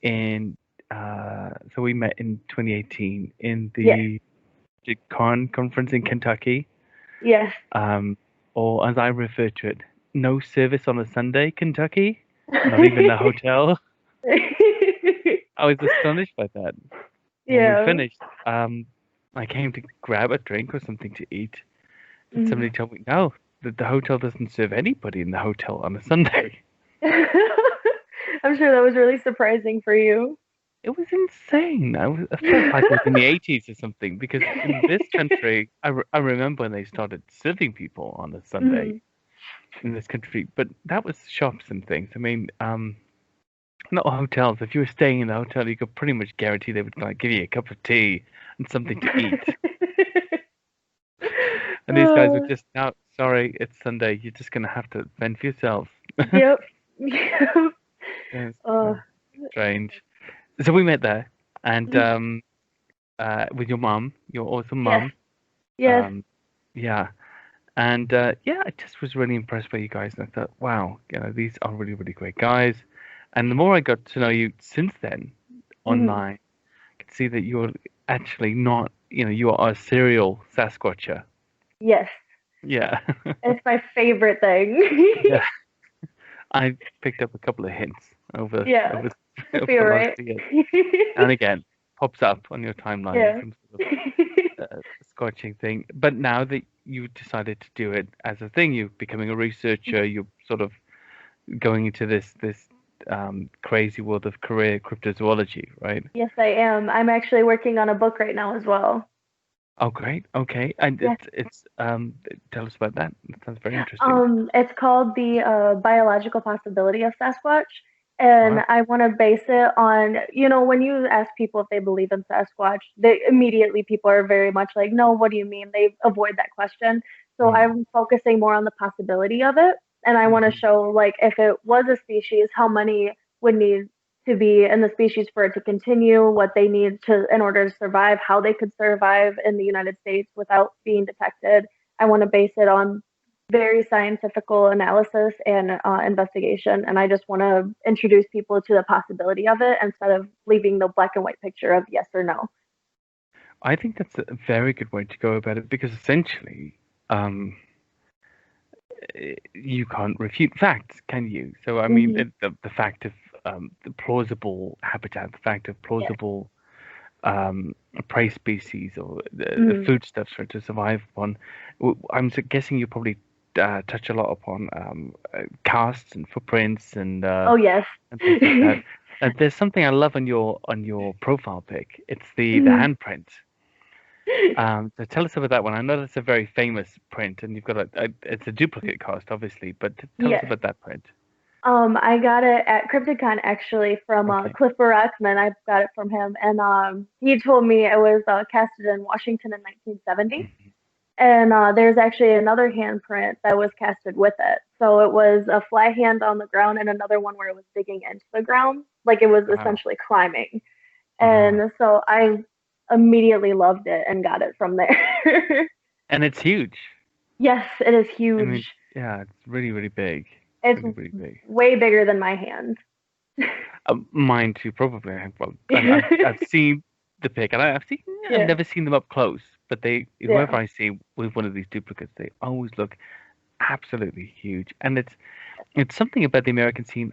in so we met in 2018 in Yes. the Con conference in Kentucky, Yes. or as I refer to it, no service on a Sunday, Kentucky, not even a hotel. I was astonished by that. When we Yeah. finished, I came to grab a drink or something to eat, and Mhm. somebody told me, no, that the hotel doesn't serve anybody in the hotel on a Sunday. I'm sure that was really surprising for you. It was insane. I felt like I was in the 80s or something because in this country, I remember when they started serving people on a Sunday Mhm. in this country, but that was shops and things. I mean, not hotels. If you were staying in the hotel, you could pretty much guarantee they would like give you a cup of tea and something to eat. And these guys were Uh, just, no, sorry, it's Sunday. You're just gonna have to fend for yourselves. yep. Yep. It's Uh, strange. So we met there, and mhm. with your mum, your awesome Yes. mum. Yes. Um, yeah, and yeah, I just was really impressed by you guys, and I thought, wow, these are really, really great guys. And the more I got to know you since then Mhm. online, I could see that you're actually not, you are a serial Sasquatcher. Yes. Yeah, It's my favorite thing. yeah. I picked up a couple of hints over Yeah. over I over feel the last right. 2 years, and again, pops up on your timeline Yeah. some sort of scorching thing. But now that you decided to do it as a thing, you're becoming a researcher. You're sort of going into this crazy world of career cryptozoology, right? Yes, I am. I'm actually working on a book right now as well. Oh, great. Okay, and Yes. it's tell us about that. That sounds very interesting. It's called the biological possibility of Sasquatch, and Wow. I want to base it on, when you ask people if they believe in Sasquatch, they immediately people are very much like, no, what do you mean? They avoid that question. So Mm. I'm focusing more on the possibility of it, and I want to Hmm. show like if it was a species, how many would need to be in the species for it to continue, what they need to in order to survive, how they could survive in the United States without being detected. I want to base it on very scientifical analysis and investigation, and I just want to introduce people to the possibility of it instead of leaving the black and white picture of yes or no. I think that's a very good way to go about it because essentially, um, you can't refute facts, can you? So, I mean, Hmm. the fact of the plausible habitat, the fact of Yes. plausible prey species or the Hmm. foodstuffs for it to survive upon. I'm guessing you probably touch a lot upon casts and footprints Oh yes. and things like that. There's something I love on your profile pic. It's the Hmm. handprint. So tell us about that one. I know that's a very famous print, and you've got it's a duplicate cast, obviously, but tell us Yes. about that print. I got it at CryptoCon actually from Okay. Cliff Barackman. I got it from him, and he told me it was casted in Washington in 1970. Mhm. And there's actually another handprint that was casted with it. So it was a flat hand on the ground and another one where it was digging into the ground, like it was Wow. essentially climbing. Wow. And so I immediately loved it and got it from there. And it's huge. Yes, it is I mean, huge. yeah, it's really, really big. It's Really, really big. way bigger than my hand. Mine too, probably. Well, I've seen the pic, and I've Yeah, never seen them up close. But whoever yeah. I see with one of these duplicates, they always look absolutely huge. And it's something about the American scene.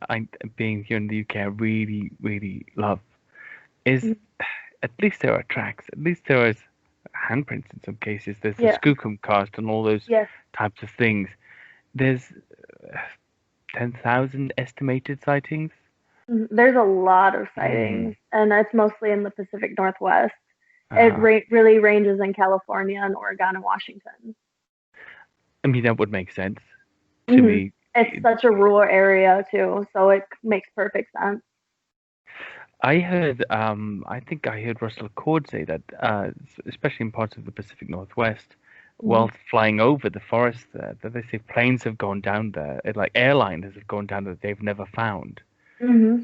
Being here in the UK, I really, really love is Mhm. at least there are tracks. At least there is handprints in some cases. There's the Yeah, skookum cast and all those yes. types of things. There's uh, 10,000 estimated sightings. Mhm. There's a lot of Mm. sightings, and it's mostly in the Pacific Northwest. It Uh, really ranges in California and Oregon and Washington. I mean, that would make sense to Hmm. me. It's such a rural area too, so it makes perfect sense. I heard, I think I heard Russell Cord say that, especially in parts of the Pacific Northwest, Hmm. while flying over the forest there, that they say planes have gone down there, like airliners have gone down that they've never found, Hmm.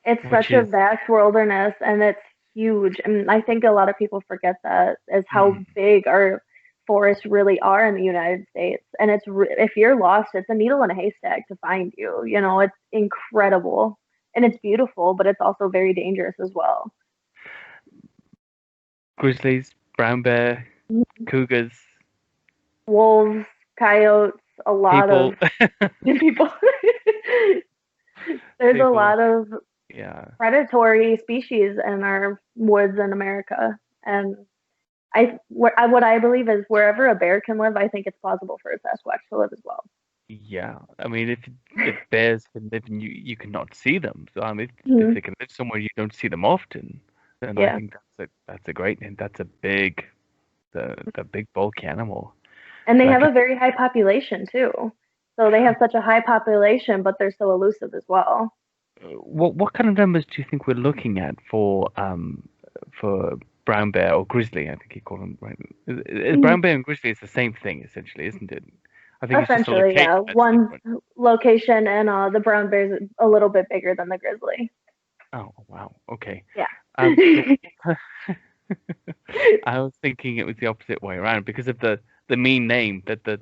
It's which such a is, vast wilderness, and it's huge. And I think a lot of people forget that is how mm, big our forests really are in the United States. And if you're lost, it's a needle in a haystack to find you. It's incredible. and it's beautiful, but it's also very dangerous as well. Grizzlies, brown bear, cougars, Wolves, coyotes, a lot people. of people. There's a People. lot of Yeah. predatory species in our woods in America, and what I believe is wherever a bear can live, I think it's plausible for a Sasquatch to live as well. Yeah. I mean, if bears can live and you cannot see them, so I mean, if Mhm. they can live somewhere you don't see them often, then I Yeah, think that's a great and that's a big the big bulky animal. and they Like, have a very high population too. So they have such a high population, but they're so elusive as well. what kind of numbers do you think we're looking at for brown bear or grizzly? I think you call them, right? Mhm. Brown bear and grizzly is the same thing essentially, isn't it? I think it's just a Essentially, yeah. location that's One's different. location, and the brown bear's a little bit bigger than the grizzly. Oh, wow. Okay. Yeah. So I was thinking it was the opposite way around because of the mean name that the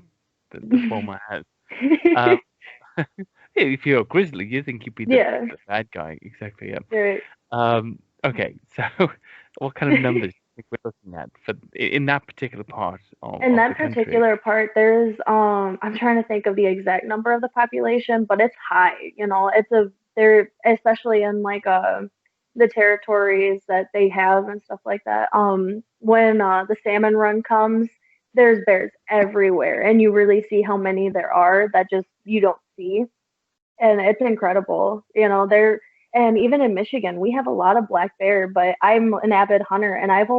former has. Um, if you're a grizzly, you think you'd be Yeah. the bad guy. Exactly. Yeah. Right. Okay. So, what kind of numbers do you think we're looking at for in that particular part In of the that country? particular part, there's I'm trying to think of the exact number of the population, but it's high. It's a they're especially in like the territories that they have and stuff like that. When the salmon run comes, there's bears everywhere, and you really see how many there are that just you don't see, and it's incredible. They're and even in Michigan, we have a lot of black bear, but I'm an avid hunter, and I've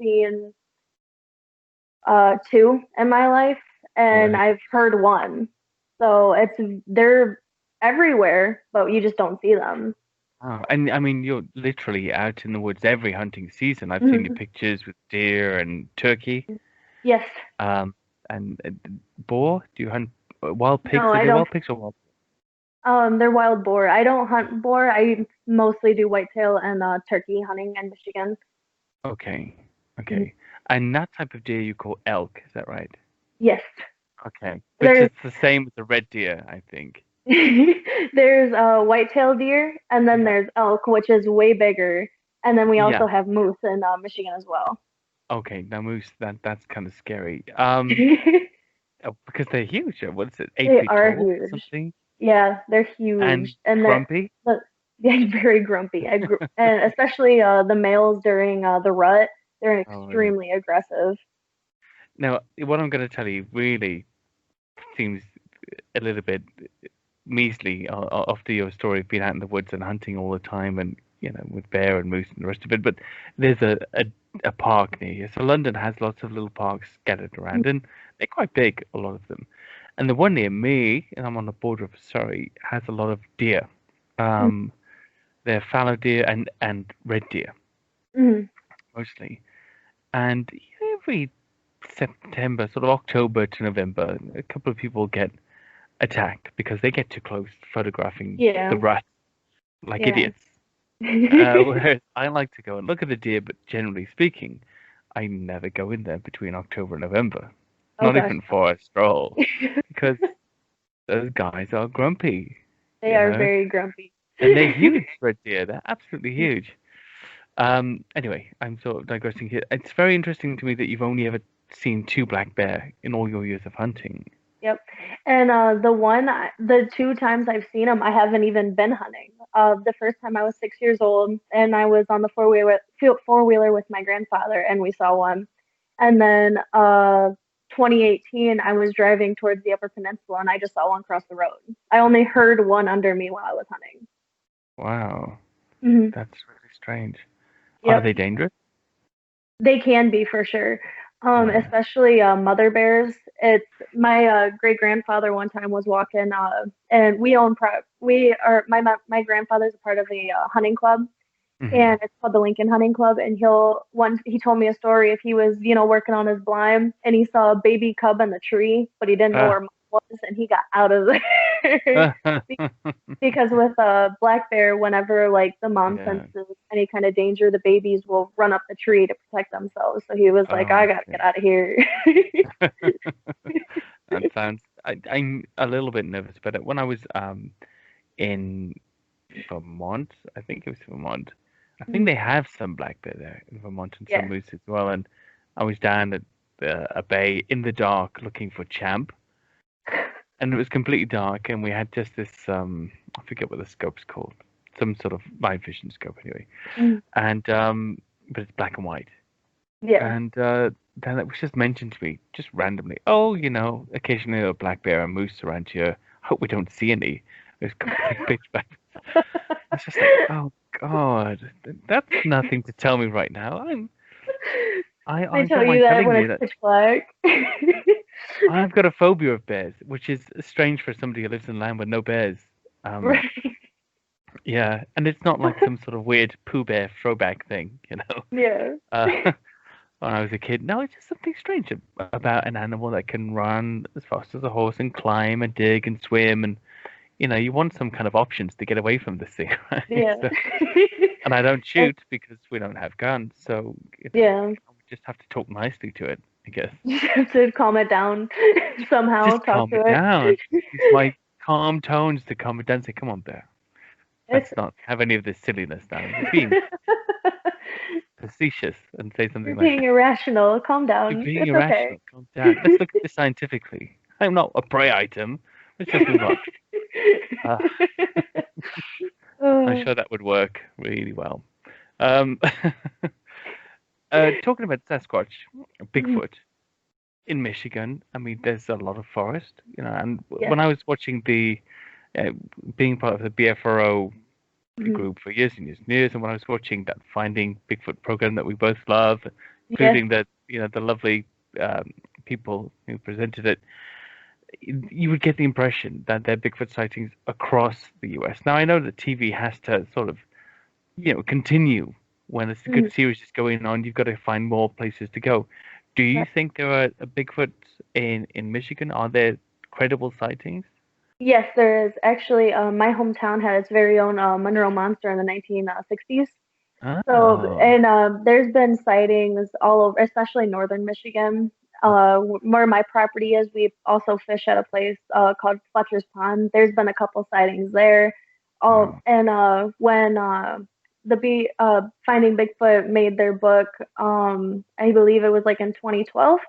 seen two in my life, and Right. I've heard one. So they're everywhere, but you just don't see them. Oh, and I mean, you're literally out in the woods every hunting season. I've seen your Mhm. pictures with deer and turkey, Yes. um, and boar. Do you hunt wild pigs? No, Are I they don't. wild pigs or wild? They're wild boar. I don't hunt boar. I mostly do whitetail and turkey hunting in Michigan. Okay, Mhm. okay. And that type of deer you call elk, is that right? Yes. Okay, which There's is the same as a red deer, I think. there's whitetail deer, and then Yeah. there's elk, which is way bigger, and then we Yeah. also have moose in Michigan as well. Okay. Now moose, that's kind of scary. Because they're huge. What is it? Eight They feet are tall, or huge. something, Yeah, they're and huge, and grumpy. but they're very grumpy. And especially the males during the rut, they're Oh, really? extremely aggressive. Now, what I'm going to tell you really seems a little bit measly after your story of being out in the woods and hunting all the time and with bear and moose and the rest of it. But there's a park near you. So London has lots of little parks scattered around, and they're quite big, a lot of them. And the one near me, and I'm on the border of Surrey, has a lot of deer. Um, they're fallow deer and red deer Mm-hmm. mostly. And every September, sort of October to November, a couple of people get attacked because they get too close photographing the Yeah, rut like yeah. idiots. Whereas I like to go and look at the deer, but generally speaking, I never go in there between October and November, Oh not gosh, even for a stroll, because those guys are grumpy, they you are know, very grumpy. and they're huge red deer. They're absolutely huge. Anyway, I'm sort of digressing here. It's very interesting to me that you've only ever seen two black bear in all your years of hunting. Yep. And the two times I've seen them, I haven't even been hunting. The first time I was 6 years old, and I was on the four wheeler with my grandfather, and we saw one. And then 2018, I was driving towards the Upper Peninsula, and I just saw one cross the road. I only heard one under me while I was hunting. Wow, Hmm. that's really strange. Are Yep. they dangerous? They can be for sure. Yeah. Especially mother bears. It's my great grandfather one time was walking, and we are my grandfather's a part of a hunting club, Hmm. and it's called the Lincoln Hunting Club. And he told me a story if he was working on his blind and he saw a baby cub in the tree, but he didn't know Uh, where mom was, and he got out of there. Because with a black bear, whenever like the mom yeah. senses any kind of danger, the babies will run up the tree to protect themselves. So he was like, Oh, I gotta get okay. out of here. That sounds. I'm a little bit nervous, but when I was in Vermont. I think it was Vermont. I think Mhm. they have some black bear there in Vermont and some Yeah. moose as well. And I was down at a bay in the dark looking for champ, and it was completely dark, and we had just this I forget what the scope's called, some sort of night vision scope anyway, Mhm. and but it's black and white, Yeah. and then it was just mentioned to me just randomly. Oh, occasionally a black bear and moose around here. Hope we don't see any. It's complete pitch black. It's just like, oh God, that's nothing to tell me right now. They I tell don't you mind that telling when you it's that pitch black. I've got a phobia of bears, which is strange for somebody who lives in land with no bears. Um, Right. yeah, and it's not like some sort of weird Pooh Bear throwback thing, you know. Yeah. Uh, when I was a kid, no, it's just something strange about an animal that can run as fast as a horse and climb and dig and swim, and you want some kind of options to get away from this thing, right? Yeah. So, and I don't And- shoot because we don't have guns, so yeah. we just have to talk nicely to it, I guess. You have to calm it down somehow, Just talk calm to it it. down. Use my calm tones to calm it down. Say, come on, bear. It's Let's not have any of this silliness now. You're being facetious and say you're something like being that. irrational. Calm You're down. being It's okay. irrational. Calm down. Let's look at this scientifically. I'm not a prey item. Let's just move on. Uh, I'm Oh. sure that would work really well. Um, talking about Sasquatch, Bigfoot in Michigan, I mean, there's a lot of forest, and Yeah. when I was watching uh, being part of the BFRO Mhm. group for years and years and years, and when I was watching that Finding Bigfoot program that we both love, Yes. including the lovely um, people who presented it, you would get the impression that there are Bigfoot sightings across the U.S. Now I know that TV has to sort of continue when a Mhm. good series is going on. You've got to find more places to go. Do you Right. think there are a Bigfoot in Michigan? Are there credible sightings? Yes, there is. Actually, my hometown had its very own Monroe Monster in the 1960s. So, Oh, and there's been sightings all over, especially northern Michigan. Where my property is, we also fish at a place called Fletcher's Pond. There's been a couple sightings there. wow. And when Finding Bigfoot made their book, I believe it was like in 2012.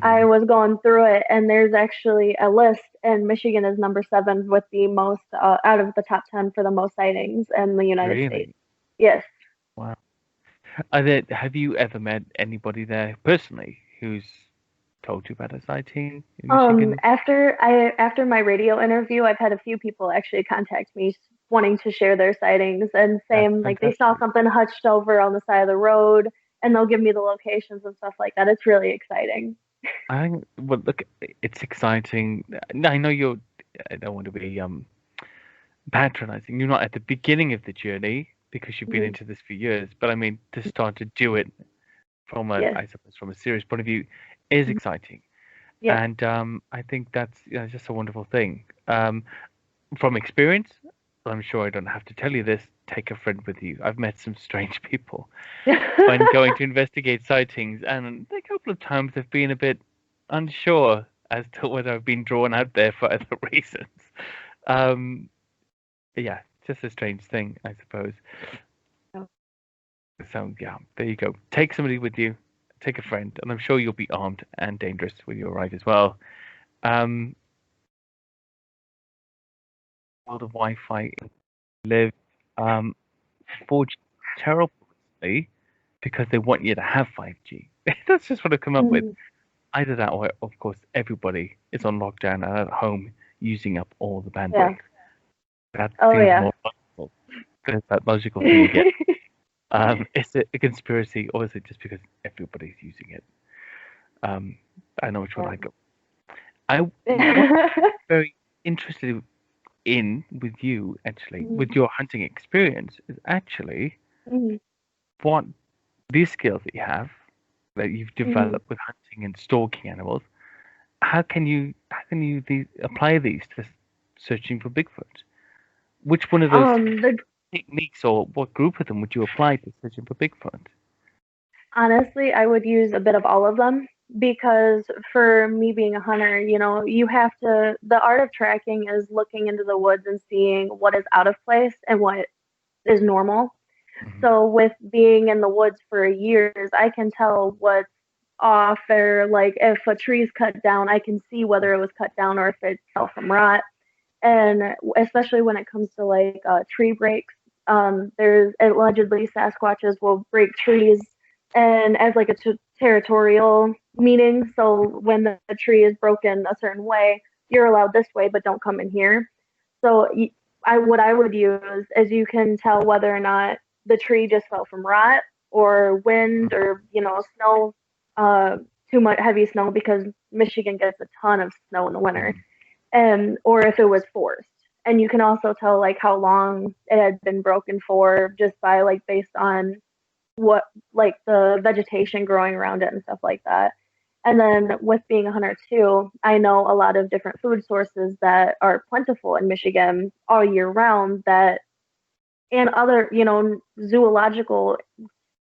I Mhm. was going through it, and there's actually a list, and Michigan is number 7 with the most out of the top 10 for the most sightings in the United States. Really? Yes. Wow. Have you ever met anybody there personally who's told you about a sighting in Michigan? After my radio interview, I've had a few people actually contact me wanting to share their sightings and That's saying like they saw fantastic. something hutched over on the side of the road, and they'll give me the locations and stuff like that. It's really exciting. I think, well, look, it's exciting. I know I don't want to be patronizing. You're not at the beginning of the journey because you've been Mhm. into this for years, but I mean, to start to do it Yes. I suppose, from a serious point of view is Mhm. exciting. Yes. And I think that's just a wonderful thing. From experience, I'm sure I don't have to tell you this, take a friend with you. I've met some strange people when going to investigate sightings, and a couple of times I've been a bit unsure as to whether I've been drawn out there for other reasons. Um, yeah, just a strange thing, I suppose. So yeah, there you go. Take somebody with you, take a friend, and I'm sure you'll be armed and dangerous when you arrive as well. Um, world of Wi-Fi live um, 4G terribly because they want you to have 5G. That's just what I've come up with. Mhm. Either that or, of course, everybody is on lockdown and at home using up all the Yeah. bandwidth. That Oh seems yeah. more logical. There's that logical thing again. Is it a conspiracy or is it just because everybody's using it? Um, I know which one Yeah. I go. What I'm very interested in with you, actually, with Mhm. your hunting experience, is actually Mhm. what these skills that you have, that you've Mhm. developed with hunting and stalking animals, how can you apply these to searching for Bigfoot? Which one of those The techniques or what group of them would you apply to searching for Bigfoot? Honestly, I would use a bit of all of them. because for me being a hunter, you have to, the art of tracking is looking into the woods and seeing what is out of place and what is normal. Hmm. So with being in the woods for years, I can tell what's off, or like if a tree's cut down, I can see whether it was cut down or if it fell from rot. And especially when it comes to like tree breaks, there's allegedly Sasquatches will break trees and as like a territorial meaning. So when the tree is broken a certain way, you're allowed this way, but don't come in here. So what I would use is you can tell whether or not the tree just fell from rot or wind or snow, uh, too much heavy snow because Michigan gets a ton of snow in the winter, Hmm. and or if it was forced. And you can also tell like how long it had been broken for just by like based on what like the vegetation growing around it and stuff like that. And then with being a hunter too, I know a lot of different food sources that are plentiful in Michigan all year round that and other, zoological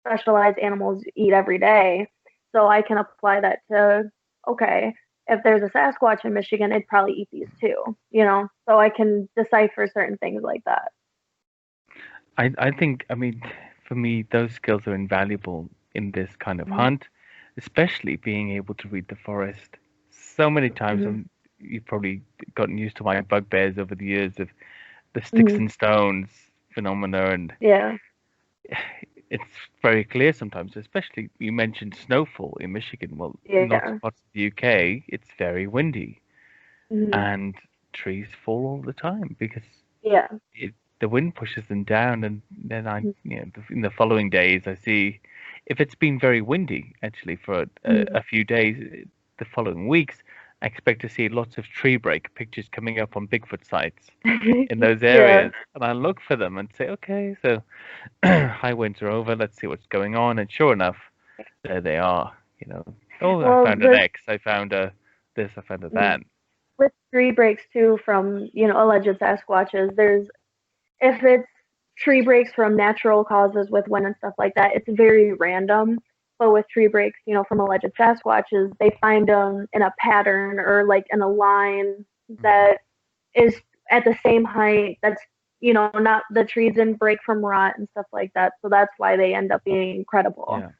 specialized animals eat every day. So I can apply that to, okay, if there's a Sasquatch in Michigan, it'd probably eat these too. So I can decipher certain things like that. I think, I mean, for me, those skills are invaluable in this kind of Mm-hmm. hunt, especially being able to read the forest. So many times, Mm-hmm. you've probably gotten used to my bugbears over the years of the sticks Mm-hmm. and stones phenomena, and Yeah. it's very clear sometimes, especially you mentioned snowfall in Michigan. Well, in lots Yeah. of parts of the UK, it's very windy Mm-hmm. and trees fall all the time because Yeah. the wind pushes them down. And then in the following days, I see if it's been very windy actually for Mm-hmm. a few days, the following weeks, I expect to see lots of tree break pictures coming up on Bigfoot sites in those Yeah. areas. And I look for them and say, okay, so high winds are over. Let's see what's going on. And sure enough, there they are. You know, oh, I Well, found an X. I found a this. I found a that. with tree breaks too from alleged Sasquatches, if it's tree breaks from natural causes with wind and stuff like that, it's very random. But with tree breaks, from alleged Sasquatches, they find them in a pattern or like in a line Hmm. that is at the same height. That's not the trees didn't break from rot and stuff like that. So that's why they end up being incredible Yeah.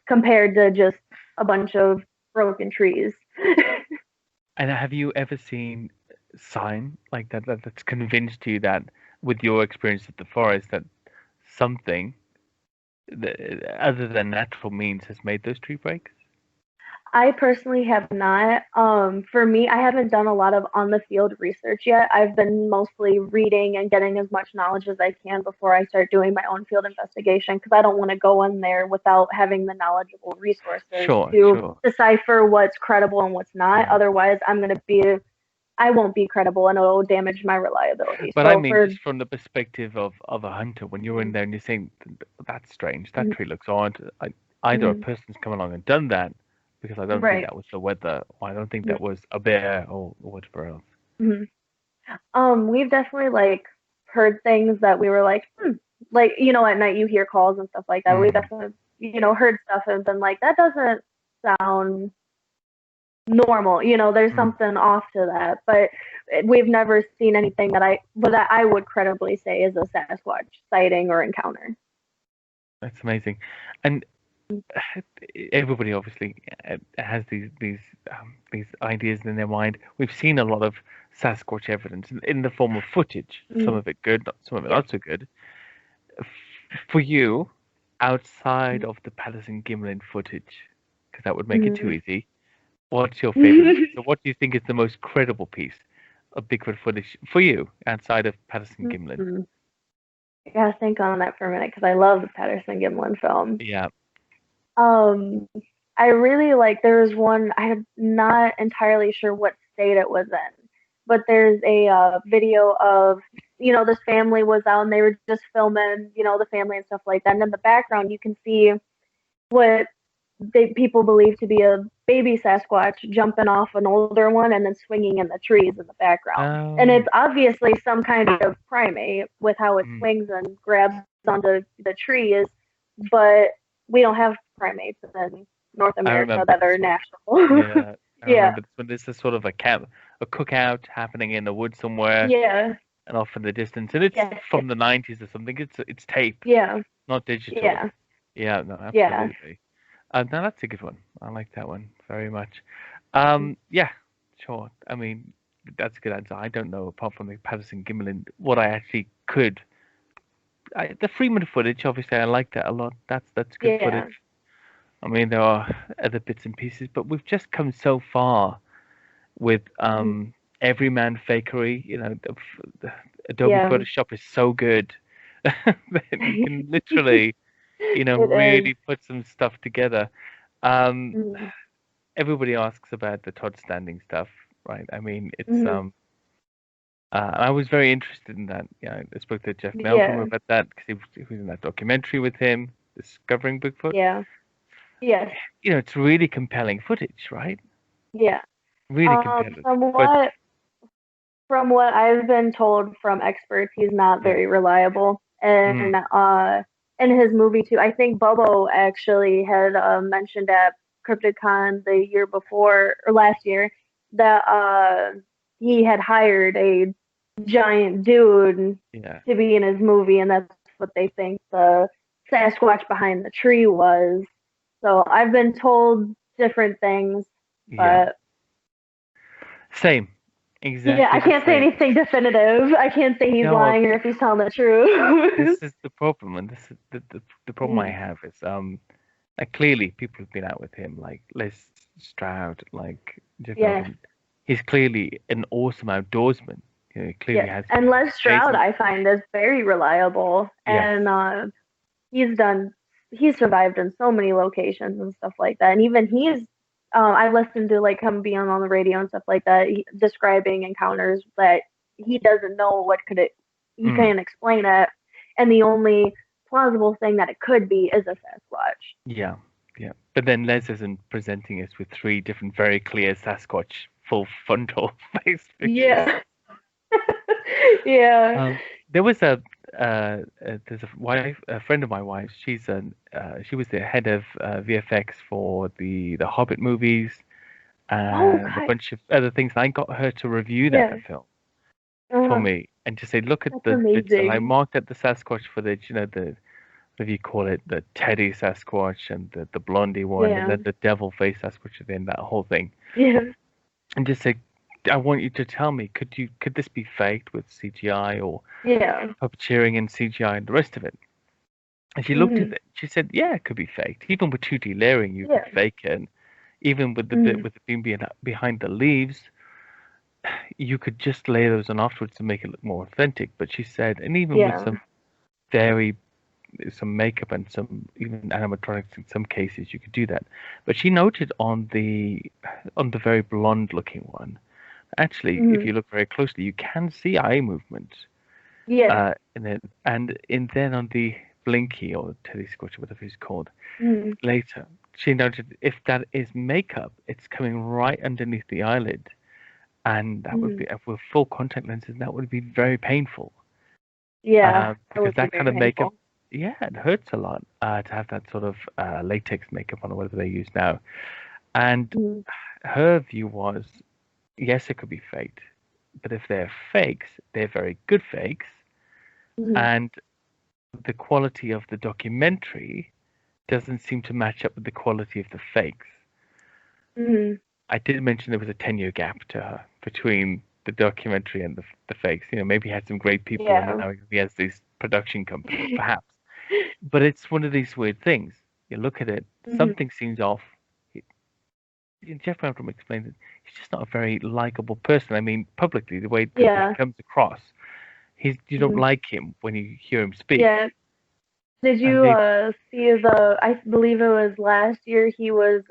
compared to just a bunch of broken trees. And have you ever seen sign like that's convinced you that with your experience of the forest that something other than natural means has made those tree breaks? I personally have not. For me, I haven't done a lot of on the field research yet. I've been mostly reading and getting as much knowledge as I can before I start doing my own field investigation because I don't want to go in there without having the knowledgeable resources Sure, to sure. decipher what's credible and what's not. Mhm. Otherwise, I won't be credible and it'll damage my reliability. But I So mean, for just from the perspective of a hunter, when you're in mm, there and you're saying, That's strange, that mm, tree looks odd." Either a mm, person's come along and done that, because I don't think right. that was the weather, or I don't think Mm, that was a bear, or whatever else. mm. We've definitely like heard things that we were like, like at night you hear calls and stuff like that. We Mm, definitely heard stuff and been like, that doesn't sound normal. There's mm. something off to that, but we've never seen anything that I would credibly say is a Sasquatch sighting or encounter. That's amazing. And everybody obviously has these ideas in their mind. We've seen a lot of Sasquatch evidence in the form of footage. Some Mm, of it good, some of it yeah. not so good. For you, outside of the Patterson-Gimlin footage, because that would make it too Mm. easy, what's your favorite piece? So what do you think is the most credible piece of Bigfoot footage for you outside of Patterson-Gimlin? Mm. I gotta think on that for a minute because I love the Patterson Gimlin film. Yeah. Um, I really like. There was one. I'm not entirely sure what state it was in, but there's a video of this family was out and they were just filming the family and stuff like that. And in the background, you can see what people believe to be a baby Sasquatch jumping off an older one and then swinging in the trees in the background. And Oh. it's obviously some kind of primate with how it Mm. swings and grabs onto the trees, but we don't have primates in North I America remember that this are one. national. Yeah, I Yeah, remember this one. This is sort of a camp, a cookout happening in the woods somewhere, yeah, and off in the distance, and it's yes, from the 90s or something. It's tape, yeah, not digital. yeah, Yeah, no, yeah. absolutely. No, that's a good one. I like that one very much. Mhm. Yeah, sure. I mean, that's a good answer. I don't know, apart from the Patterson Gimlin, what I actually could. The Freeman footage, obviously, I like that a lot. That's good Yeah, footage. I mean, there are other bits and pieces, but we've just come so far with mhm. everyman fakery. You know, the Adobe Yeah. Photoshop is so good that you can literally, It is. really put some stuff together. Um, Mhm. Everybody asks about the Todd Standing stuff, right? I mean, it's Mhm. I was very interested in that. Yeah, I spoke to Jeff Meldrum Yeah, about that because he was in that documentary with him, discovering Bigfoot. yeah, yes, It's really compelling footage, right? yeah. Really compelling. From But what I've been told from experts, he's not yeah, very reliable. mm, And in his movie too, I think Bobo actually had mentioned at CryptoCon the year before or last year that he had hired a giant dude yeah, to be in his movie, and that's what they think the Sasquatch behind the tree was. So I've been told different things, yeah. but Same, yeah, exactly I the can't say same. anything definitive. I can't say he's No, lying or if he's telling the truth. this is the problem, and this is the problem I Mhm. have is clearly people have been out with him, like Les Stroud, like Jeff Yes, Meldrum. He's clearly an awesome outdoorsman. He clearly yes. has And Les Stroud, amazing. I find, is very reliable, Yes. and he's done, he's survived in so many locations and stuff like that. And even he's, I listened to like him being on the radio and stuff like that, describing encounters that he doesn't know what could it, he Mm, can't explain it, and the only plausible thing that it could be is a Sasquatch. yeah, yeah. But then Les isn't presenting us with three different, very clear Sasquatch full frontal face pictures. Yeah, yeah. Um, there was there's a friend of my wife's. She was the head of VFX for the Hobbit movies Oh, and a God. bunch of other things. And I got her to review that Yeah. film for Uh, me and to say, look at that's the bits. And I amazing. marked at the Sasquatch footage, the what do you call it, the Teddy Sasquatch and the blondie one, and Yeah. then the devil face Sasquatch at the end, that whole thing, Yeah. and just say, I want you to tell me, could this be faked with CGI or Yeah. puppeteering and CGI and the rest of it? And she looked at Hmm. it. She said, "Yeah, it could be faked. Even with 2D layering, you could Yeah. fake it. And even with the bit Hmm. with it being behind the leaves, you could just lay those on afterwards to make it look more authentic." But she said, and even with Yeah. very some makeup and some even animatronics in some cases, you could do that. But she noted on the very blonde looking one, actually, if Hmm. you look very closely, you can see eye movement. Yes. And then on the Blinky or Teddy Squatch, whatever he's called, Hmm. later, she noted if that is makeup, it's coming right underneath the eyelid, and that would Hmm. be with full contact lenses. That would be very painful, Yeah. That because would be that kind very of makeup, painful. yeah, it hurts a lot to have that sort of latex makeup on or whatever they use now. And Hmm. her view was, yes, it could be faked, but if they're fakes, they're very good fakes, Hmm. and the quality of the documentary doesn't seem to match up with the quality of the fakes. Hmm. I did mention there was a 10-year gap to her between the documentary and the fakes. Maybe he had some great people in it. Yeah. Now he has these production companies, perhaps. But it's one of these weird things. You look at it, Hmm. something seems off. He- Jeff Meldrum explained it. He's just not a very likable person. I mean, publicly, the way that he Yeah. comes across, you don't Hmm. like him when you hear him speak. Yeah. Did And you they, see I believe it was last year he was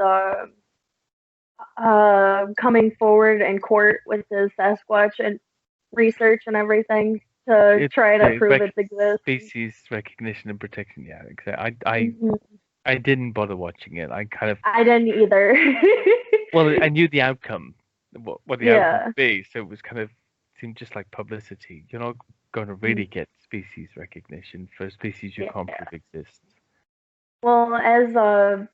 coming forward in court with his Sasquatch and research and everything to it's try to the prove its existence. species recognition and protection. Yeah, exactly. Hmm. I didn't bother watching it. I kind of, I didn't either. well, I knew the outcome, what the outcome Yeah. would be, so it was kind of seemed just like publicity. You're not going to really Mhm. get species recognition for a species you Yeah. can't prove exists. Well, as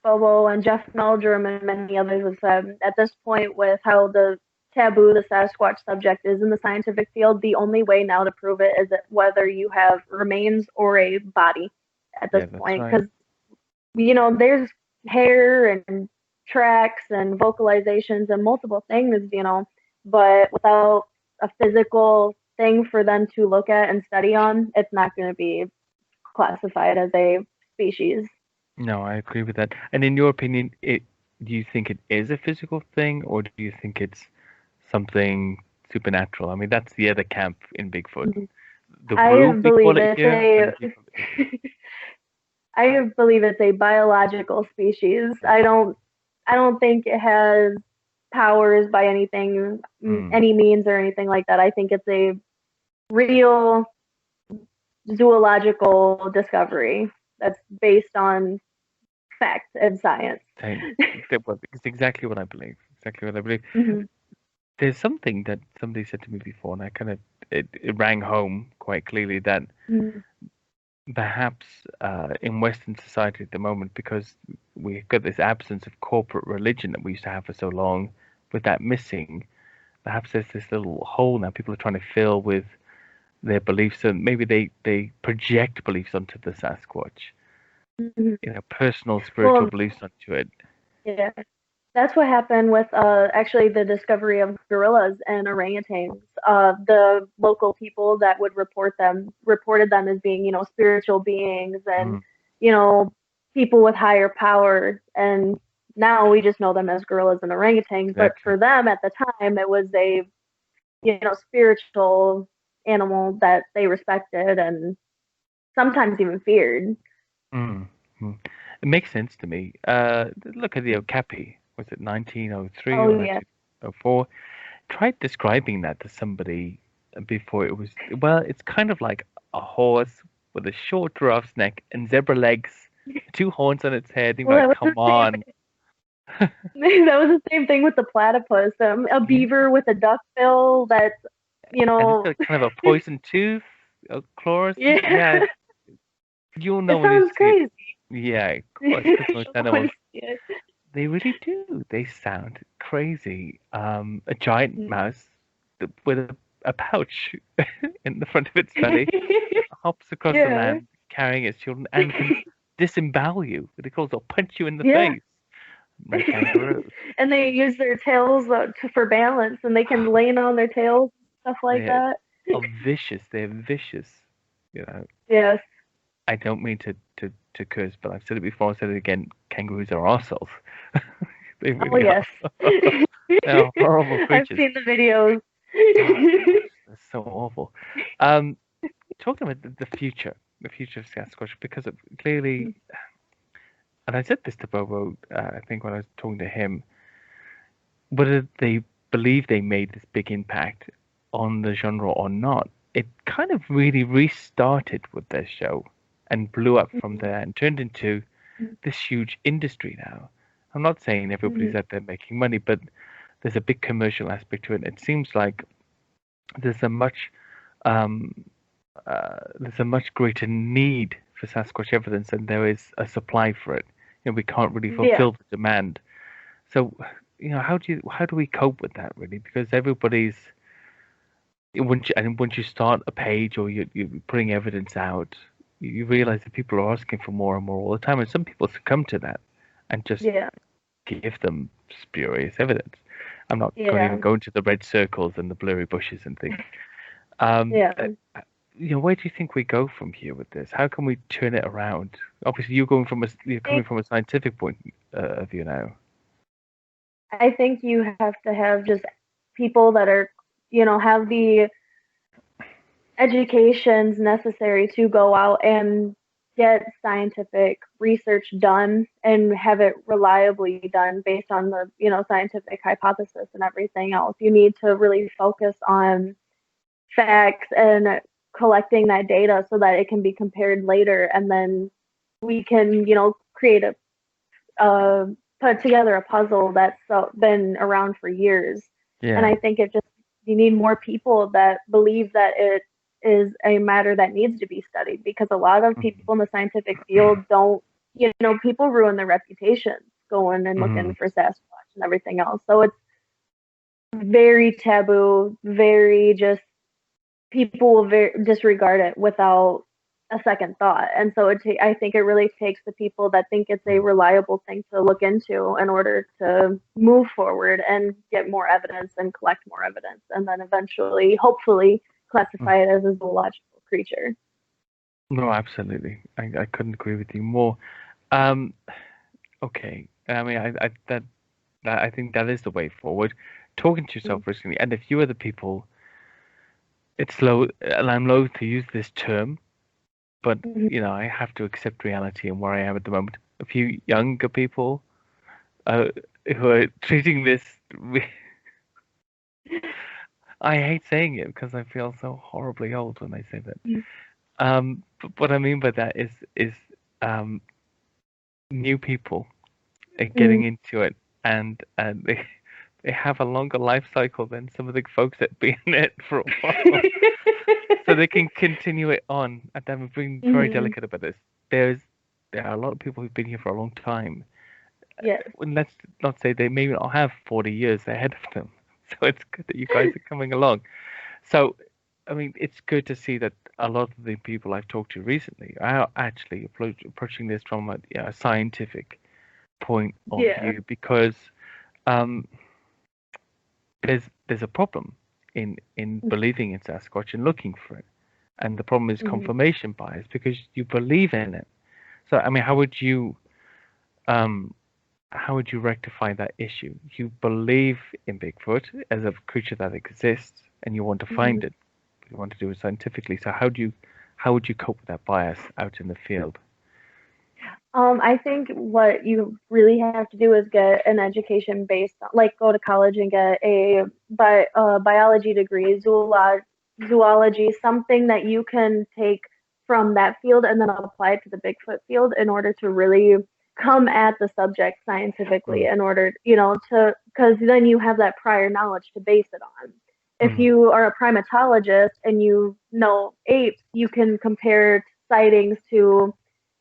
Bobo and Jeff Meldrum and many others have said, at this point, with how the taboo the Sasquatch subject is in the scientific field, the only way now to prove it is that whether you have remains or a body at this Yeah, that's point. right. Because, there's hair and tracks and vocalizations and multiple things, but without a physical thing for them to look at and study on, it's not going to be classified as a species. No, I agree with that. And in your opinion, do you think it is a physical thing, or do you think it's something supernatural? I mean, that's the other camp in Bigfoot. The I Woo, we call believe it it's here, and the a people. I believe it's a biological species. I don't think it has powers by Mm, any means or anything like that. I think it's a real zoological discovery that's based on fact and science. same. Well, it's exactly what I believe. Exactly what I believe. Hmm. There's something that somebody said to me before, and I kind of it rang home quite clearly that Hmm. perhaps in Western society at the moment, because we've got this absence of corporate religion that we used to have for so long, with that missing, perhaps there's this little hole now people are trying to fill with their beliefs, and maybe they project beliefs onto the Sasquatch, Hmm. personal spiritual Well, beliefs onto it. yeah. That's what happened with actually the discovery of gorillas and orangutans. The local people that would reported them as being, spiritual beings and, Mm, you know, people with higher power. And now we just know them as gorillas and orangutans. But exactly. for them at the time, it was a, spiritual animal that they respected and sometimes even feared. Mm, mm. It makes sense to me. Look at the Okapi. Was it 1903 Oh or yeah. 1904? Tried describing that to somebody before. It was, well, it's kind of like a horse with a short giraffe's neck and zebra legs, two horns on its head. You're Well, that like, was come the same. on. That was the same thing with the platypus. A Yeah. beaver with a duck bill that's, you And it's know, got kind of a poison tooth, a claw or something. yeah, Yeah, you'll know it when you sounds see it. crazy. Yeah, of course, because most animals, Yeah. they really do. They sound crazy. A giant mouse with a pouch in the front of its belly hops across the Yeah, land carrying its children and can disembowel you. They call it punch you in the yeah. face. Red kangaroo. And they use their tails for balance, and they can lean on their tails, stuff like They that. are vicious. They're vicious. You know, Yes. I don't mean to curse, but I've said it before. I've said it again. Kangaroos are arseholes. They Oh really yes. are. They're horrible I've creatures. seen the videos. Oh gosh, that's so awful. Um, Talking about the future of Sasquatch, because clearly, and I said this to Bobo, I think when I was talking to him, whether they believe they made this big impact on the genre or not, it kind of really restarted with their show and blew up from there and turned into this huge industry now. I'm not saying everybody's out there making money, but there's a big commercial aspect to it. It seems like there's a much um, there's a much greater need for Sasquatch evidence than there is a supply for it. We can't really Yeah. fulfill the demand. So, how do we cope with that really? Because everybody's once you start a page or you're putting evidence out, you realize that people are asking for more and more all the time, and some people succumb to that and just Yeah. give them spurious evidence. I'm not going to Yeah. even go into the red circles and the blurry bushes and things. Um, Yeah. uh, where do you think we go from here with this? How can we turn it around? Obviously, you're I coming from a scientific point of view now. I think you have to have just people that are, have the educations necessary to go out and get scientific research done and have it reliably done based on the, scientific hypothesis and everything else. You need to really focus on facts and collecting that data so that it can be compared later, and then we can, create uh, put together a puzzle that's been around for years. And Yeah. I think you need more people that believe that it is a matter that needs to be studied, because a lot of Mhm. people in the scientific field don't people ruin their reputations going and looking Mm. for Sasquatch and everything else. So it's very taboo, very just people will disregard it without a second thought. And so I think it really takes the people that think it's a reliable thing to look into in order to move forward and get more evidence and collect more evidence, and then eventually, hopefully, Mm. classify it as a zoological creature. No, absolutely. I couldn't agree with you more. Um, okay. I mean, I think that is the way forward. Talking to yourself recently, and if you are the people, it's low, and I'm loath to use this term, but Mm-hmm. I have to accept reality and where I am at the moment. A few younger people uh, who are treating this. I hate saying it because I feel so horribly old when I say that. But what I mean by that is um, new people are Mm-hmm. getting into it, and they have a longer life cycle than some of the folks that have been in it for a while, so they can continue it on. And I'm being very Mm-hmm. delicate about this. There are a lot of people who've been here for a long time. Yes. And let's not say they may not have 40 years ahead of them. So it's good that you guys are coming along. So, I mean, it's good to see that a lot of the people I've talked to recently are actually approaching this from a scientific point of Yeah. view, because um, there's a problem in believing in Sasquatch and looking for it, and the problem is Mm-hmm. confirmation bias because you believe in it. So, I mean, um, how would you rectify that issue? You believe in Bigfoot as a creature that exists, and you want to Mm-hmm. find it. But you want to do it scientifically. So how would you cope with that bias out in the field? I think what you really have to do is get an education based on, like, go to college and get a biology degree, zoology, something that you can take from that field and then apply it to the Bigfoot field in order to really come at the subject scientifically, Mm, in order, because then you have that prior knowledge to base it on. If mm, you are a primatologist and you know apes, you can compare sightings to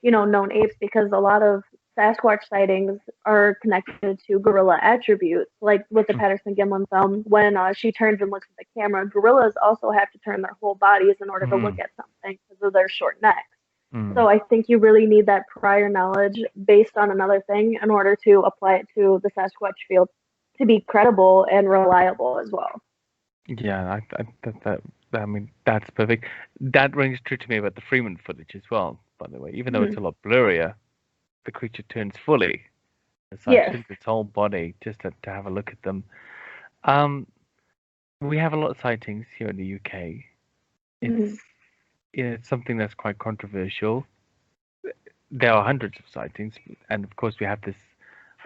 known apes, because a lot of Sasquatch sightings are connected to gorilla attributes, like with the mm, Patterson Gimlin film. When she turns and looks at the camera, gorillas also have to turn their whole bodies in order to look mm, at something because of their short necks. mm. So I think you really need that prior knowledge based on another thing in order to apply it to the Sasquatch field to be credible and reliable as well. Yeah, I mean, that's perfect. That rings true to me about the Freeman footage as well, by the way. Even though it's Mm-hmm. a lot blurrier, the creature turns fully as I've Yes. seen its whole body just to have a look at them. Um, we have a lot of sightings here in the UK. It's Mm-hmm. it's something that's quite controversial. There are hundreds of sightings, and of course we have this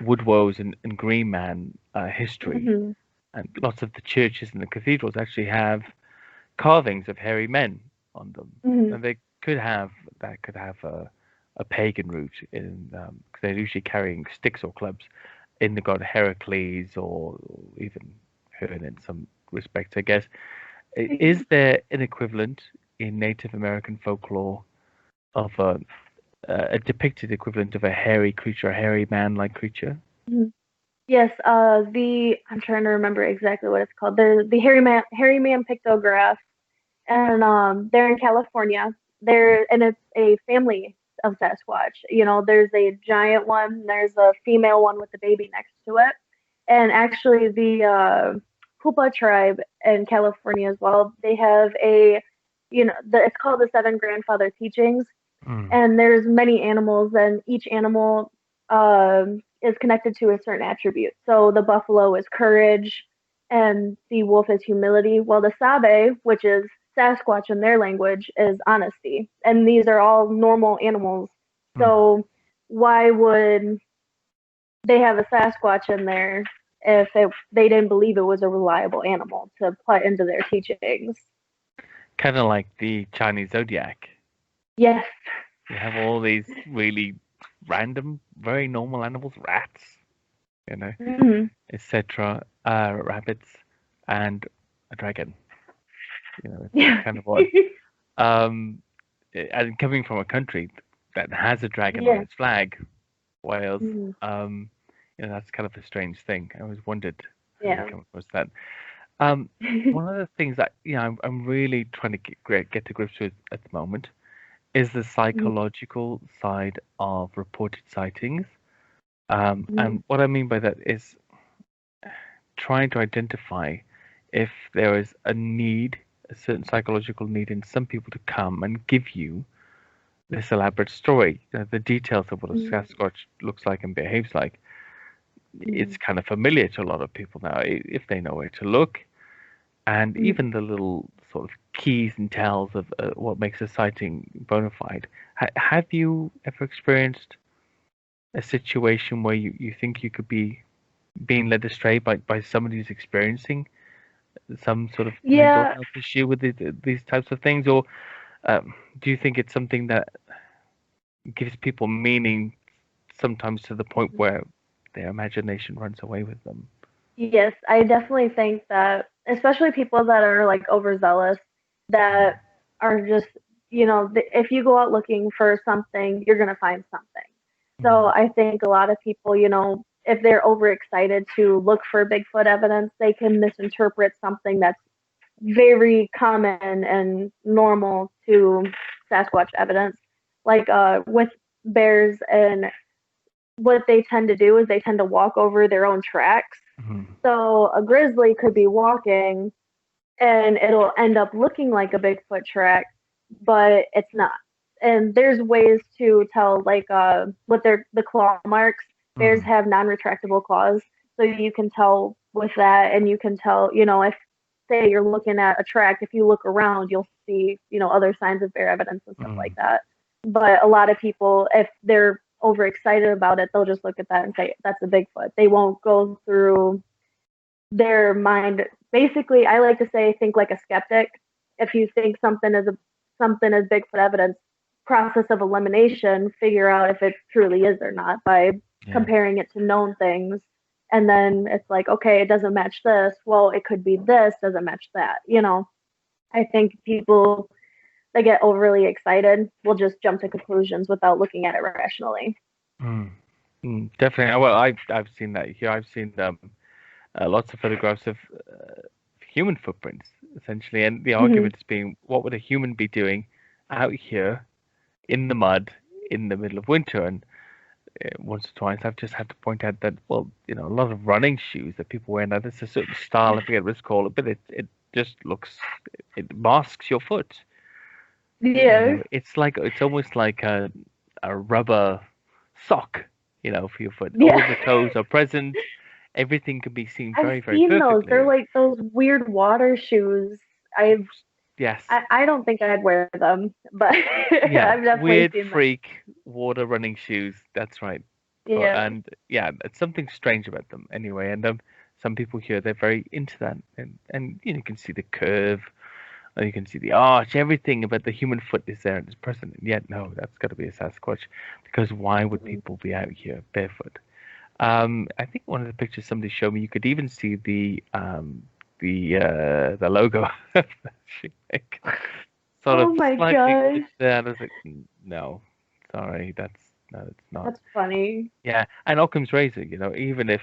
Woodwoes and Green Man history, Mm-hmm. and lots of the churches and the cathedrals actually have carvings of hairy men on them, Mm-hmm. and they could have that could have a pagan root in, because they're usually carrying sticks or clubs in the god Heracles or even Hearn in some respects, I guess. Is there an equivalent in Native American folklore of a depicted equivalent of a hairy creature, a hairy man-like creature? Yes, the I'm trying to remember exactly what it's called. The Hairy Man pictograph, and they're in California. And it's a family of Sasquatch. There's a giant one, there's a female one with the baby next to it, and actually the Pupa tribe in California as well. They have it's called the Seven Grandfather Teachings, Mm, and there's many animals, and each animal is connected to a certain attribute. So the buffalo is courage, and the wolf is humility, while the sabe, which is Sasquatch in their language, is honesty. And these are all normal animals. mm. So why would they have a Sasquatch in there if they didn't believe it was a reliable animal to put into their teachings? Kind of like the Chinese zodiac. Yes. You have all these really random, very normal animals, rats, you know, Mm-hmm. etc., rabbits, and a dragon. It's Yeah. kind of odd. Um, and coming from a country, that has a dragon on Yeah. its flag, Wales. Mhm. That's kind of a strange thing. I always wondered how you Yeah. come across that. One of the things that I'm really trying to get to grips with at the moment is the Mhm. psychological side of reported sightings. Mhm. And what I mean by that is trying to identify if there is a certain psychological need in some people to come and give you this elaborate story. The details of what a Mhm. Sasquatch looks like and behaves like, it's Mhm. kind of familiar to a lot of people now if they know where to look. And Mhm. even the little sort of keys and tells of what makes a sighting bona fide. Have you ever experienced a situation where you think you could be being led astray by somebody who's experiencing some sort of mental Yeah. health issue with these types of things, or do you think it's something that gives people meaning sometimes to the point where their imagination runs away with them? Yes, I definitely think that, especially people that are like overzealous, that are just, if you go out looking for something, you're going to find something. So Mm, I think a lot of people, if they're overexcited to look for Bigfoot evidence, they can misinterpret something that's very common and normal to Sasquatch evidence. Like with bears, and what they tend to do is they tend to walk over their own tracks. mm, So a grizzly could be walking and it'll end up looking like a Bigfoot track, but it's not. And there's ways to tell, like with the claw marks. Bears mm, have non-retractable claws, so you can tell with that, and you can tell, if say you're looking at a track, if you look around, you'll see, other signs of bear evidence and stuff like mm, that. But a lot of people, if they're overexcited about it, they'll just look at that and say that's a Bigfoot. They won't go through their mind. Basically, I like to say think like a skeptic. If you think something is Bigfoot evidence, process of elimination, figure out if it truly is or not by yeah. comparing it to known things. And then it's like, okay, it doesn't match this. Well, it could be this, doesn't match that. I think people that get overly excited will just jump to conclusions without looking at it rationally. Mm, definitely. Well, I've seen that here. I've seen lots of photographs of human footprints, essentially, and the Mm-hmm. argument is being, what would a human be doing out here in the mud in the middle of winter? And once or twice, I've just had to point out that, well, a lot of running shoes that people wear now, there's a certain style, I forget what it's called, but it just looks, it masks your foot. Yeah. It's almost like a rubber sock, for your foot. All Yeah. of the toes are present. Everything can be seen I've very, very seen those. They're perfectly. like those weird water shoes. I've Yes. I don't think I'd wear them, but Yeah. I've definitely Weird seen them. freak water running shoes. That's right. Yeah. And yeah, it's something strange about them anyway. And some people here, they're very into that. And you can see the curve, or you can see the arch, everything about the human foot is there and it's present. And yet, no, that's got to be a Sasquatch, because why would Mhm. people be out here barefoot? I think one of the pictures somebody showed me, you could even see the logo of the shoemaker sort of Oh my slightly gosh, pushed there. And I was like, No, sorry, no, it's not." that's funny. Yeah, and Occam's razor, even if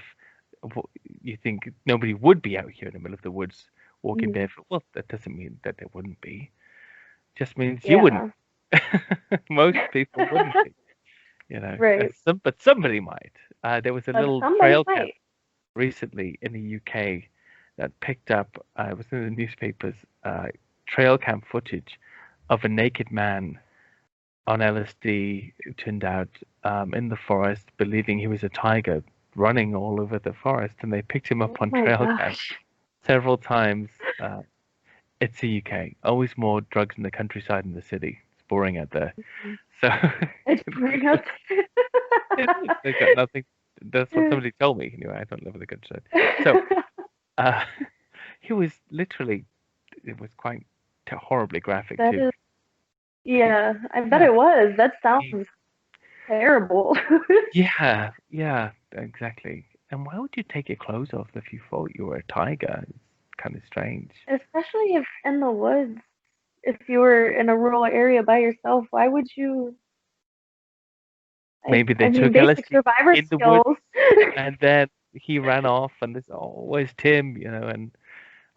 you think nobody would be out here in the middle of the woods walking Mhm. barefoot, well, that doesn't mean that there wouldn't be. Just means you wouldn't. Yeah. Most people wouldn't be. Right. But somebody might. There was a But little somebody trail cam might. recently in the UK that picked up, it was in the newspapers, trail cam footage of a naked man on LSD who turned out in the forest, believing he was a tiger running all over the forest, and they picked him Oh up on my trail cam gosh. several times. It's the UK. Always more drugs in the countryside than the city. It's boring out there. So It's pretty nuts. they've got nothing. That's what somebody told me. Anyway, I don't live in the countryside. So uh, he was literally. It was quite horribly graphic That too. is, yeah, I bet Yeah. it was. That He, sounds terrible. yeah. Yeah. Exactly. And why would you take your clothes off if you thought you were a tiger? It's kind of strange. Especially if in the woods, if you were in a rural area by yourself, why would you? Maybe they I mean, took basic LSD survivor in the woods, skills. and then he ran off, and this, oh, where's Tim? You know, and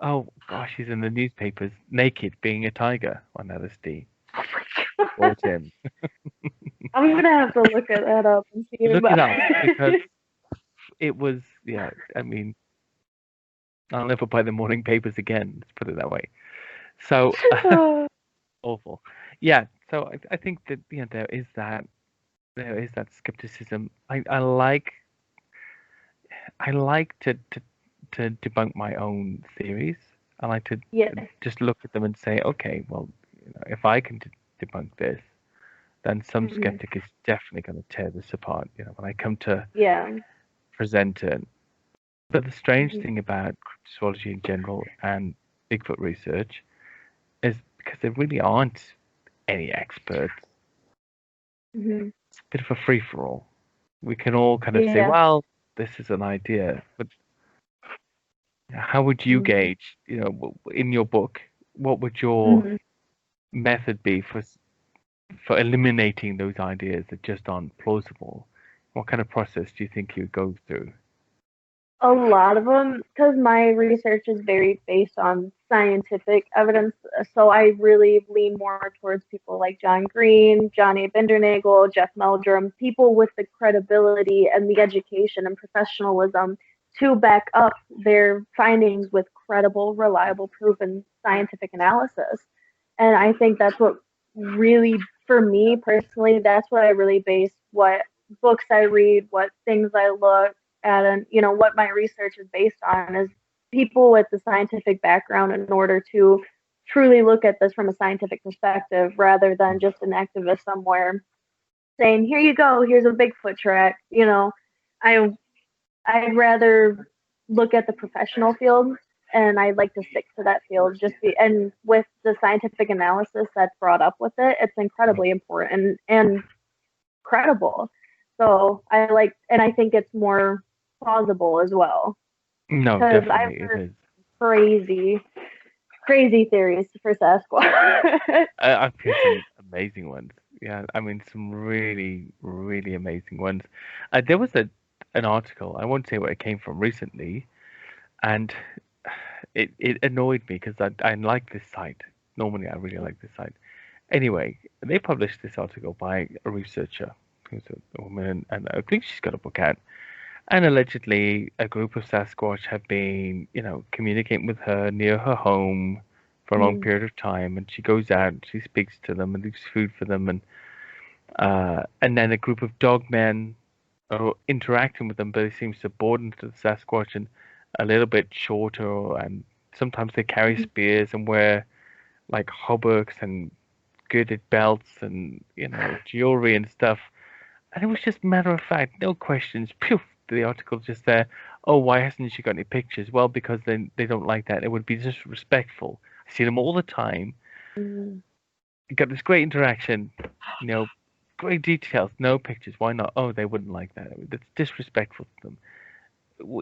oh gosh, he's in the newspapers naked, being a tiger on LSD. Oh my Poor God. Tim. I'm gonna have to look that up and see Look about it up because it. it was, yeah. I mean, I'll never buy the morning papers again. Let's put it that way. So awful. Yeah. So I think that there is that skepticism. I like to debunk my own theories. I like to Yeah. just look at them and say, okay, well, if I can debunk this, then some Hmm. skeptic is definitely going to tear this apart. When I come to Yeah. present it. But the strange Hmm. thing about cryptozoology in general and Bigfoot research is because there really aren't any experts. Hmm. It's a bit of a free for all. We can all kind of say, Yeah. well, this is an idea, but how would you Hmm. gauge, in your book, what would your Hmm. method be for eliminating those ideas that just aren't plausible? What kind of process do you think you would go through? A lot of them, because my research is very based on scientific evidence, so I really lean more towards people like John Green, Johnny Bindernagel, Jeff Meldrum, people with the credibility and the education and professionalism to back up their findings with credible, reliable, proven scientific analysis. And I think that's what really, for me personally, that's what I really base what books I read, what things I look and what my research is based on is people with the scientific background in order to truly look at this from a scientific perspective rather than just an activist somewhere saying, here you go, here's a Bigfoot track. I I'd rather look at the professional field and I'd like to stick to that field and with the scientific analysis that's brought up with it, it's incredibly important and credible. So and I think it's more plausible as well No, because I've definitely it heard is. crazy, crazy theories for Sasquatch. I've heard some amazing ones. Yeah, I mean some really, really amazing ones. There was an article. I won't say where it came from recently, and it annoyed me because I like this site. Normally, I really like this site. Anyway, they published this article by a researcher who's a woman, and I think she's got a book out. And allegedly, a group of Sasquatch have been, communicating with her near her home for a long Mm, period of time. And she goes out, and she speaks to them, and leaves food for them, and then a group of dog men are interacting with them, but they seem subordinate to the Sasquatch and a little bit shorter, and sometimes they carry mhm. spears and wear like hauberks and girded belts and jewelry and stuff. And it was just matter of fact, no questions. Poof, the article's just there. Oh, why hasn't she got any pictures? Well, because they don't like that. It would be disrespectful. I see them all the time. Mm. Got this great interaction, you know, great details, no pictures. Why not? Oh, they wouldn't like that. That's disrespectful to them.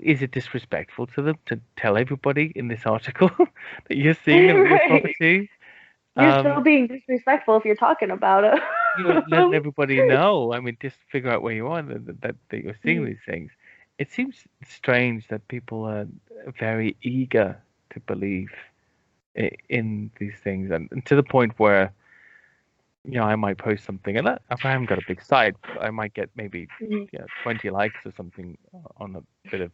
Is it disrespectful to them to tell everybody in this article that you're seeing them at your Right. property? You're still Um, being disrespectful if you're talking about it. letting everybody know. I mean, just figure out where you are that you're seeing Mhm. these things. It seems strange that people are very eager to believe in these things, and to the point where I might post something, and if I haven't got a big site, I might get maybe Mhm. 20 likes or something on a bit of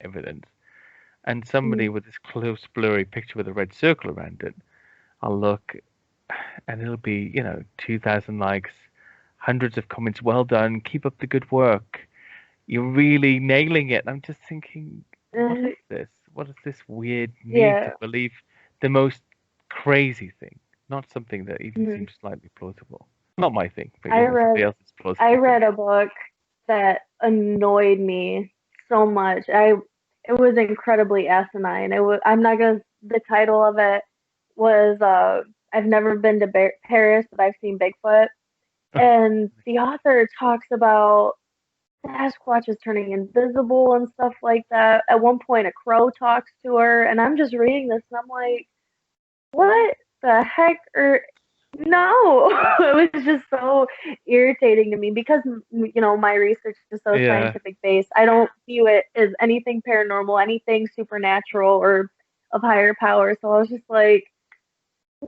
evidence, and somebody Mhm. with this close blurry picture with a red circle around it. I'll look, and it'll be 2,000 likes, hundreds of comments. Well done, keep up the good work. You're really nailing it. I'm just thinking, what Uh, is this? What is this weird need to yeah. believe the most crazy thing, not something that even Mhm. seems slightly plausible? Not my thing, but I somebody read else's I plausible thing. read a book that annoyed me so much. It was incredibly asinine. I'm not gonna the title of it was I've never been to Paris, but I've seen Bigfoot. And the author talks about Sasquatch is turning invisible and stuff like that. At one point, a crow talks to her, and I'm just reading this, and I'm like, what the heck? No, it was just so irritating to me because my research is so Yeah. scientific based. I don't view it as anything paranormal, anything supernatural or of higher power. So I was just like,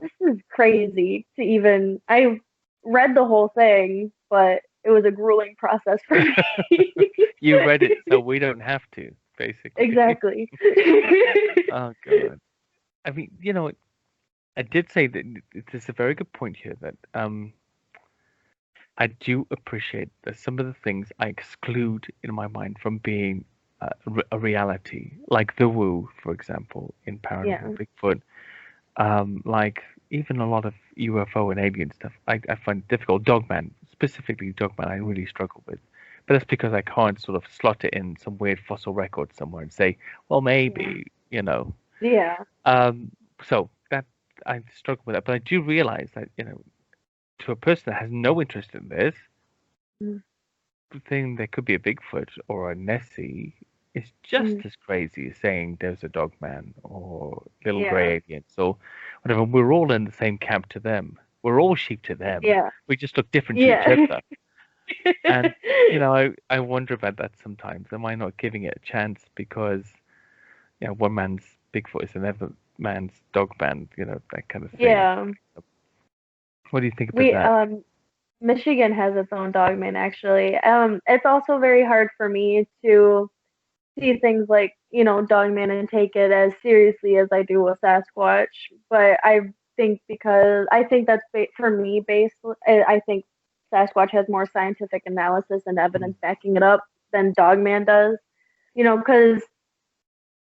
this is crazy to even. I read the whole thing, but it was a grueling process for me. You read it, so we don't have to, basically. Exactly. Oh God. I mean, I did say that it's a very good point here that I do appreciate that some of the things I exclude in my mind from being a reality, like the woo, for example, in Yeah. Paranormal Bigfoot, like even a lot of UFO and alien stuff, I find difficult. Dogman, specifically Dogman, I really struggle with. But that's because I can't sort of slot it in some weird fossil record somewhere and say, well, Yeah. maybe. Yeah. Um, so that I struggle with that. But I do realize that, to a person that has no interest in this, Mm, the thing there could be a Bigfoot or a Nessie is just mm, as crazy as saying there's a dog man or little yeah. grey aliens or whatever. We're all in the same camp to them. We're all sheep to them. Yeah. We just look different to each Yeah. other. And I wonder about that sometimes. Am I not giving it a chance because one man's Bigfoot is another man's dog man, that kind of thing. Yeah. What do you think about We that? Michigan has its own dogman actually. It's also very hard for me to see things like, dogman and take it as seriously as I do with Sasquatch. But I think that's for me based. I think Sasquatch has more scientific analysis and Mm, evidence backing it up than dogman does. Because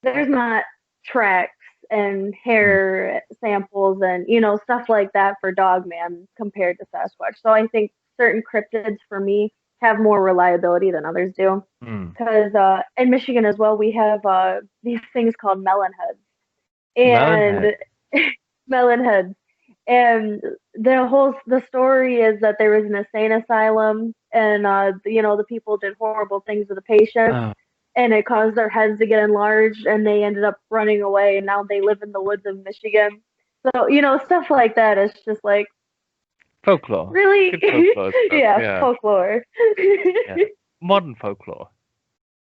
there's not tracks and mm, hair samples and stuff like that for Dogman compared to Sasquatch. So I think certain cryptids for me have more reliability than others do. mm. Because in Michigan as well, we have these things called melon heads Melonhead. and melon heads. And the story is that there was an insane asylum, and the people did horrible things to the patients, Oh, and it caused their heads to get enlarged, and they ended up running away, and now they live in the woods of Michigan. So stuff like that is just like, folklore. really. Good folklore stuff. Yeah, Yeah. folklore. Yeah. Modern folklore.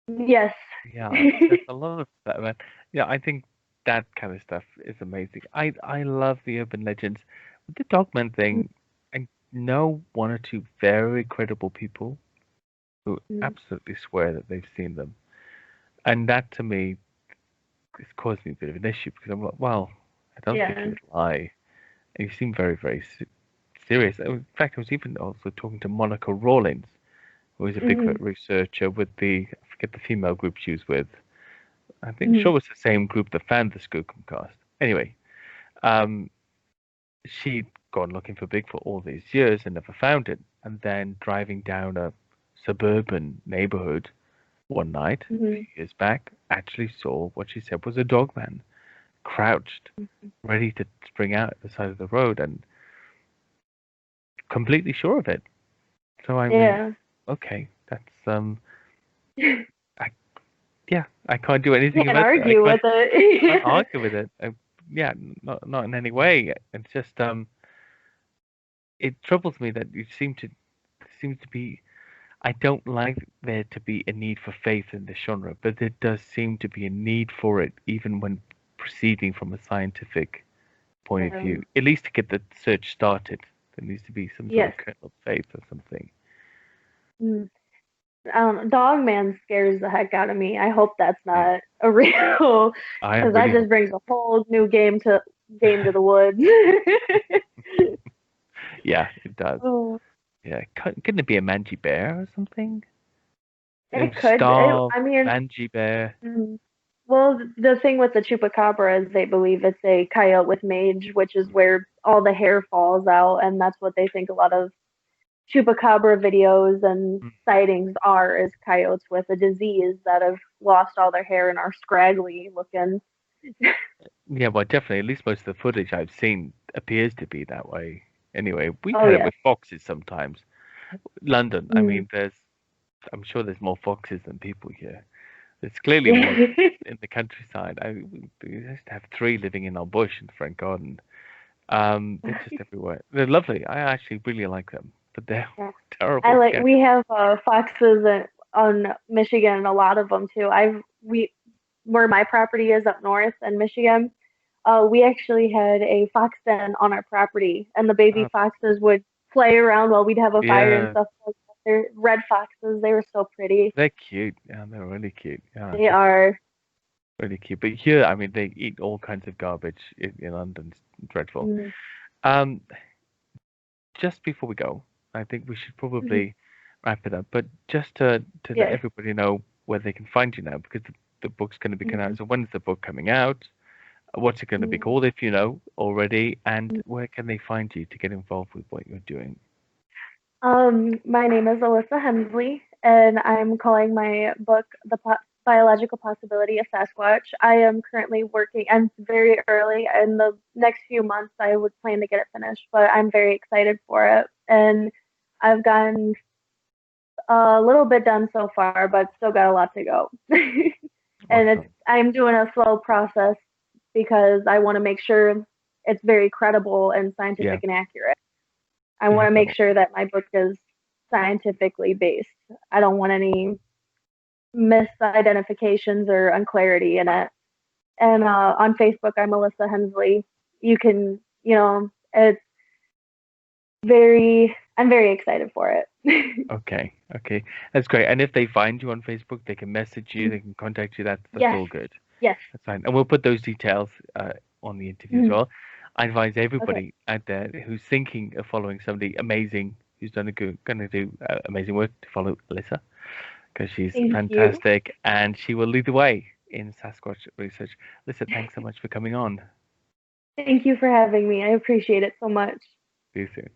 Yes. Yeah. There's a lot of that, man. Yeah, I think that kind of stuff is amazing. I love the urban legends. With the Dogman thing, I know one or two very credible people who absolutely swear that they've seen them. And that to me is causing me a bit of an issue because I'm like, well, I don't think you Yeah. would lie. And you seem very, very serious. In fact, I was even also talking to Monica Rawlins, who is a Bigfoot Mhm. researcher with I forget the female group she was with. I think Mhm. sure it was the same group that found the Skookum cast. Anyway, um, she'd gone looking for Bigfoot all these years and never found it. And then driving down a suburban neighborhood one night, a Mhm. few years back, actually saw what she said was a dog man crouched, ready to spring out at the side of the road and completely sure of it. So I mean, Yeah. okay, that's I, yeah, I can't do anything Can't about it. I argue with can't it. argue with it. Yeah, not in any way. It's just it troubles me that you seems to be. I don't like there to be a need for faith in the genre, but there does seem to be a need for it, even when proceeding from a scientific point of view. Um, At least to get the search started, there needs to be some sort yes. of kernel of faith or something. Mm. Dog Man scares the heck out of me. I hope that's Yeah, not a real, I because that really just hope. brings a whole new game to the woods. Yeah, it does. Oh, Yeah, couldn't it be a mangy bear or something? A it could. starved I mean, mangy bear. mm, well, the thing with the chupacabra is they believe it's a coyote with mange, which is where all the hair falls out, and that's what they think a lot of chupacabra videos and Mm. sightings are, is coyotes with a disease that have lost all their hair and are scraggly looking. Yeah, well, definitely. At least most of the footage I've seen appears to be that way. Anyway, we've Oh had it yeah. with foxes sometimes. London, I Mm. mean, I'm sure there's more foxes than people here. There's clearly more in the countryside. We used to have three living in our bush in the front garden. They're just everywhere. They're lovely. I actually really like them, but they're Yeah. terrible to get. We have foxes on Michigan, a lot of them too. Where my property is up north in Michigan, we actually had a fox den on our property, and the baby Oh, foxes would play around while we'd have a fire and yeah, stuff like that. They're red foxes. They were so pretty. they're cute. Yeah, they're really cute. Yeah, They just are. really cute. But here, I mean, they eat all kinds of garbage in London. It's dreadful. Mm, Um, just before we go, I think we should mhm. probably wrap it up. But just to let Yes. everybody know where they can find you now, because the book's going to be coming Mhm. out. So when's the book coming out? What's it going to be Mhm. called if you know already? And where can they find you to get involved with what you're doing? My name is Alyssa Hensley, and I'm calling my book Biological Possibility of Sasquatch. I am currently working, and it's very early. In the next few months, I would plan to get it finished, but I'm very excited for it. And I've gotten a little bit done so far, but still got a lot to go. And Awesome. I'm doing a slow process because I want to make sure it's very credible and Yeah, scientific and accurate. I you want have to to. make sure that my book is scientifically based. I don't want any misidentifications or unclarity in it. And on Facebook, I'm Alyssa Hensley. You can, it's I'm very excited for it. Okay, okay, that's great. And if they find you on Facebook, they can message you, they can contact you. That's Yes, all good. yes. That's fine. And we'll put those details on the interview as Mhm. well. I advise Okay. everybody out there who's thinking of following somebody amazing who's done going to do amazing work to follow Alyssa because she's Thank you. fantastic and she will lead the way in Sasquatch research. Alyssa, thanks so much for coming on. Thank you for having me. I appreciate it so much. See you soon.